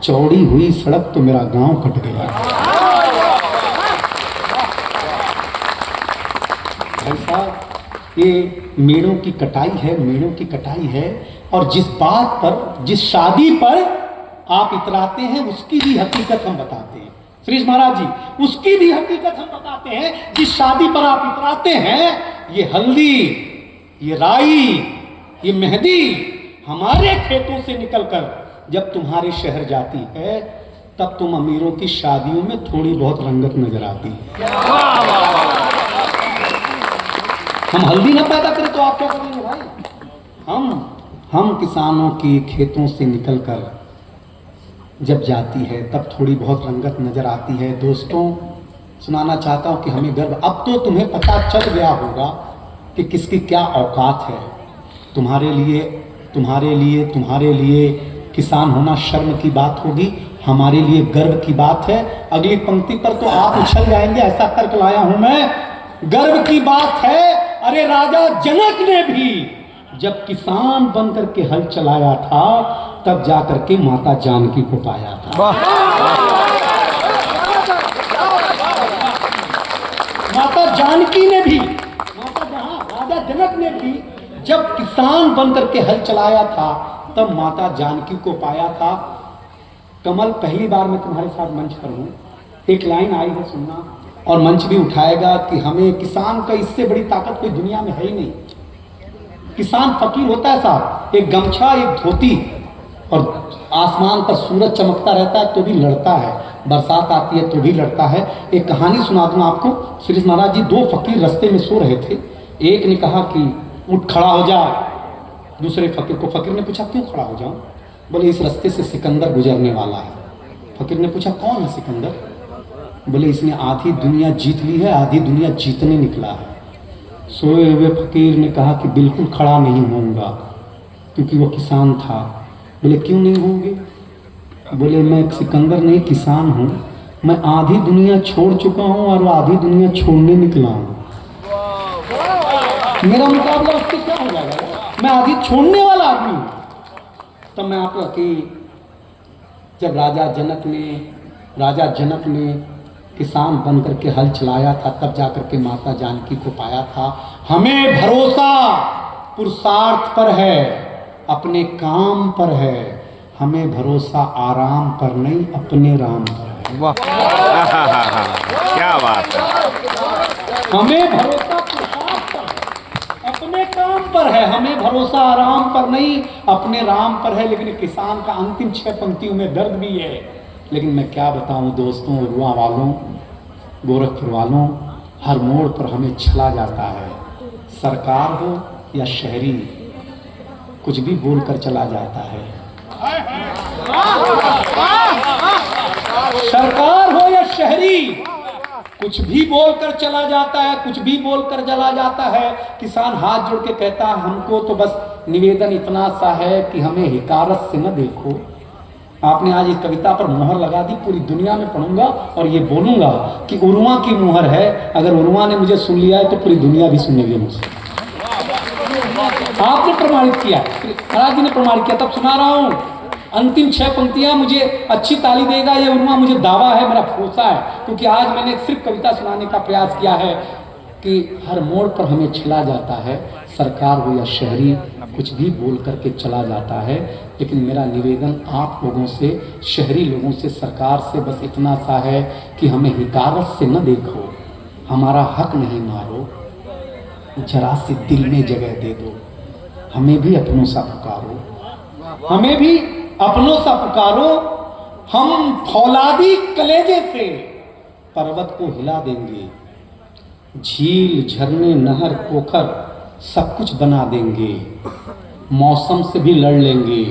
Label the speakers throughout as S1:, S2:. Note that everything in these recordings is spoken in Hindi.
S1: चौड़ी हुई सड़क तो मेरा गांव कट गया। भाई साहब, ये मेड़ों की कटाई है, मेड़ों की कटाई है। और जिस बात पर, जिस शादी पर आप इतराते हैं, उसकी भी हकीकत हम बताते हैं। श्रीश महाराज जी, उसकी भी हकीकत हम बताते हैं। जिस शादी पर आप इतराते हैं, ये हल्दी, ये राई, ये मेहंदी हमारे खेतों से निकलकर जब तुम्हारे शहर जाती है, तब तुम अमीरों की शादियों में थोड़ी बहुत रंगत नजर आती है। हम हल्दी ना पैदा करें तो आप क्या करेंगे भाई? हम किसानों की खेतों से निकलकर जब जाती है, तब थोड़ी बहुत रंगत नजर आती है। दोस्तों, सुनाना चाहता हूं कि हमें गर्व, अब तो तुम्हें पता चल गया होगा कि किसकी क्या औकात है। तुम्हारे लिए किसान होना शर्म की बात होगी, हमारे लिए गर्व की बात है। अगली पंक्ति पर तो आप उछल जाएंगे, ऐसा तर्क लाया हूं मैं। गर्व की बात है, अरे राजा जनक ने भी जब किसान बनकर के हल चलाया था, तब जाकर के माता जानकी को पाया था। माता जानकी ने भी, राजा जनक ने भी जब किसान बनकर के हल चलाया था, तब माता जानकी को पाया था। कमल, पहली बार मैं तुम्हारे साथ मंच पर हूं, एक लाइन आई है, सुनना, और मंच भी उठाएगा कि हमें किसान का इससे बड़ी ताकत कोई दुनिया में है ही नहीं। किसान फकीर होता है साहब, एक गमछा, एक धोती, और आसमान पर सूरज चमकता रहता है तो भी लड़ता है, बरसात आती है तो भी लड़ता है। एक कहानी सुना दूं आपको। श्री महाराज जी, दो फकीर रास्ते में सो रहे थे। एक ने कहा कि उठ खड़ा हो जा, दूसरे फकीर को। फकीर ने पूछा क्यों खड़ा हो जाऊं? बोले इस रास्ते से सिकंदर गुजरने वाला है। फकीर ने पूछा कौन है सिकंदर? बोले इसने आधी दुनिया जीत ली है, आधी दुनिया जीतने निकला है। सोए हुए फकीर ने कहा कि बिल्कुल खड़ा नहीं होऊंगा, क्योंकि वो किसान था। बोले क्यों नहीं होंगे? बोले मैं सिकंदर नहीं, किसान हूँ। मैं आधी दुनिया छोड़ चुका हूँ और वो आधी दुनिया छोड़ने निकला हूँ। मेरा मुकाबला उससे क्या हो जाएगा? मैं आधी छोड़ने वाला आदमी हूँ। तब मैं आपको कि जब राजा जनक ने किसान बनकर के हल चलाया था, तब जाकर के माता जानकी को पाया था। हमें भरोसा पुरुषार्थ पर है, अपने काम पर है। हमें भरोसा आराम पर नहीं, अपने राम पर है।
S2: वाह, क्या बात है।
S1: हमें भरोसा पुरुषार्थ पर, अपने काम पर है। हमें भरोसा आराम पर नहीं, अपने राम पर है। लेकिन किसान का अंतिम 6 पंक्तियों में दर्द भी है। लेकिन मैं क्या बताऊं दोस्तों, उरुआ वालों, गोरखपुर वालों, हर मोड़ पर हमें छला जाता है। सरकार हो या शहरी, कुछ भी बोलकर चला जाता है। सरकार हो या शहरी, कुछ भी बोलकर चला जाता है, कुछ भी बोलकर चला जाता है। किसान हाथ जोड़ के कहता है, हमको तो बस निवेदन इतना सा है कि हमें हिकारत से न देखो। आपने आज एक कविता पर मोहर लगा दी, पूरी दुनिया में पढ़ूंगा और ये बोलूंगा कि उरुआ की मोहर है। अगर उरुआ ने मुझे सुन लिया है तो पूरी दुनिया भी सुनेगी मुझसे। आपने प्रमाणित किया, महाराज जी ने प्रमाणित किया, तब सुना रहा हूं। अंतिम 6 पंक्तियां मुझे अच्छी ताली देगा ये उरुआ, मुझे दावा है, मेरा भरोसा है। क्योंकि आज मैंने सिर्फ कविता सुनाने का प्रयास किया है कि हर मोड़ पर हमें छला जाता है। सरकार हो या शहरी, कुछ भी बोल करके चला जाता है। लेकिन मेरा निवेदन आप लोगों से, शहरी लोगों से, सरकार से बस इतना सा है कि हमें हिकारत से न देखो, हमारा हक नहीं मारो, जरा सी दिल में जगह दे दो। हमें भी अपनों सा पुकारो, हमें भी अपनों सा पुकारो। हम फौलादी कलेजे से पर्वत को हिला देंगे, झील, झरने, नहर, पोखर सब कुछ बना देंगे। मौसम से भी लड़ लेंगे,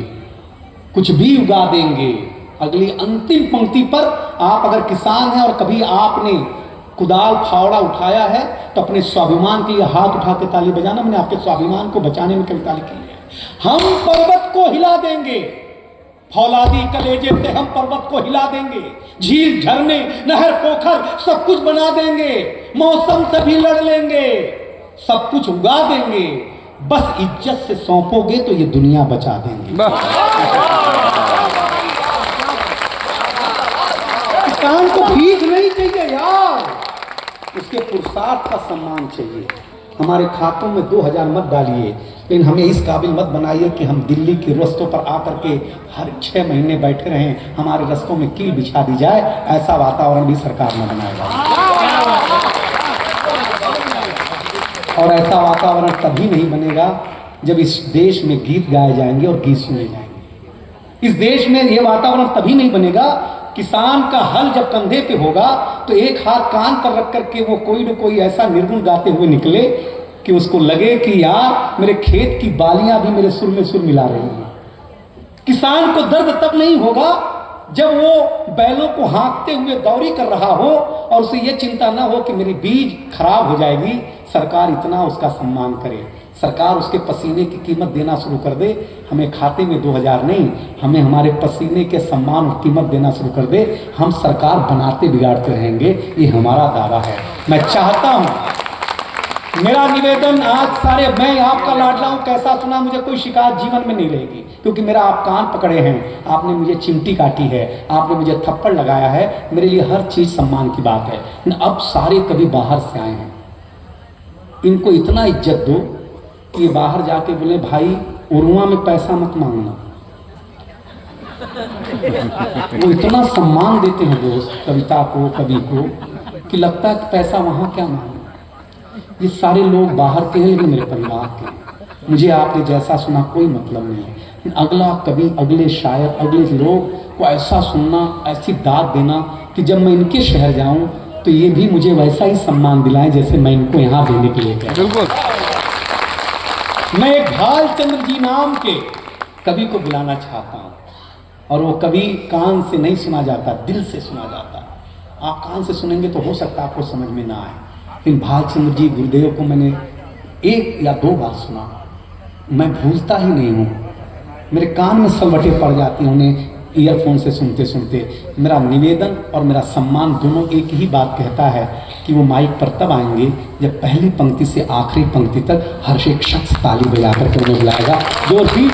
S1: कुछ भी उगा देंगे। अगली अंतिम पंक्ति पर आप अगर किसान हैं और कभी आपने कुदाल फावड़ा उठाया है तो अपने स्वाभिमान के लिए हाथ उठा के ताली बजाना। मैंने आपके स्वाभिमान को बचाने में कविता लिखी है। हम पर्वत को हिला देंगे, फौलादी कलेजे से हम पर्वत को हिला देंगे। झील, झरने, नहर, पोखर सब कुछ बना देंगे। मौसम से भी लड़ लेंगे, सब कुछ उगा देंगे। बस इज्जत से सौंपोगे तो ये दुनिया बचा देंगे। किसान को भीख नहीं चाहिए यार, उसके पुरुषार्थ का सम्मान चाहिए। हमारे खातों में 2000 मत डालिए, लेकिन हमें इस काबिल मत बनाइए कि हम दिल्ली के रास्तों पर आकर के हर 6 महीने बैठे रहें, हमारे रास्तों में कील बिछा दी जाए। ऐसा वातावरण भी सरकार न बनाएगा। और ऐसा वातावरण तभी नहीं बनेगा जब इस देश में गीत गाए जाएंगे और गीत सुने जाएंगे। इस देश में यह वातावरण तभी नहीं बनेगा, किसान का हल जब कंधे पे होगा तो एक हाथ कान पर रख करके वो कोई न कोई ऐसा निर्गुण गाते हुए निकले कि उसको लगे कि यार मेरे खेत की बालियां भी मेरे सुर में सुर मिला रही हैं। किसान को दर्द तब नहीं होगा जब वो बैलों को हाँकते हुए दौरी कर रहा हो और उसे ये चिंता ना हो कि मेरी बीज खराब हो जाएगी। सरकार इतना उसका सम्मान करे, सरकार उसके पसीने की कीमत देना शुरू कर दे। हमें खाते में 2000 नहीं, हमें हमारे पसीने के सम्मान और कीमत देना शुरू कर दे। हम सरकार बनाते बिगाड़ते रहेंगे, ये हमारा दावा है। मैं चाहता हूँ, मेरा निवेदन आज सारे, मैं आपका लाडला हूँ, कैसा सुना मुझे कोई शिकायत जीवन में नहीं रहेगी, क्योंकि मेरा आप कान पकड़े हैं, आपने मुझे चिमटी काटी है, आपने मुझे थप्पड़ लगाया है, मेरे लिए हर चीज़ सम्मान की बात है। अब सारे कभी बाहर से आए हैं, इनको इतना इज्जत दो कि ये बाहर जाके बोले भाई उरुआ में पैसा मत मांगना। वो इतना सम्मान देते हैं दोस्त कविता को, कवि को, कि लगता है कि पैसा वहाँ क्या मांगना। ये सारे लोग बाहर के हैं लेकिन मेरे परिवार के हैं। मुझे आपने जैसा सुना कोई मतलब नहीं है। अगला कवि, अगले शायर, अगले लोग को ऐसा सुनना, ऐसी दाद देना कि जब मैं इनके शहर जाऊं तो ये भी मुझे वैसा ही सम्मान दिलाएं जैसे मैं इनको यहाँ देने के लिए गया।
S2: बिल्कुल।
S1: मैं एक भालचंद्र जी नाम के कवि को बुलाना चाहता हूँ, और वो कवि कान से नहीं सुना जाता, दिल से सुना जाता। आप कान से सुनेंगे तो हो सकता है आपको समझ में ना आए, लेकिन भालचंद्र जी गुरुदेव को मैंने 1 या 2 बार सुना, मैं भूलता ही नहीं हूँ। मेरे कान में सलवटें पड़ जाती हैं उन्हें ईयरफोन से सुनते सुनते। मेरा निवेदन और मेरा सम्मान दोनों एक ही बात कहता है कि वो माइक पर तब आएंगे जब पहली पंक्ति से आखिरी पंक्ति तक हर एक शख्स ताली बजा कर उन्हें बुलाएगा। जो भी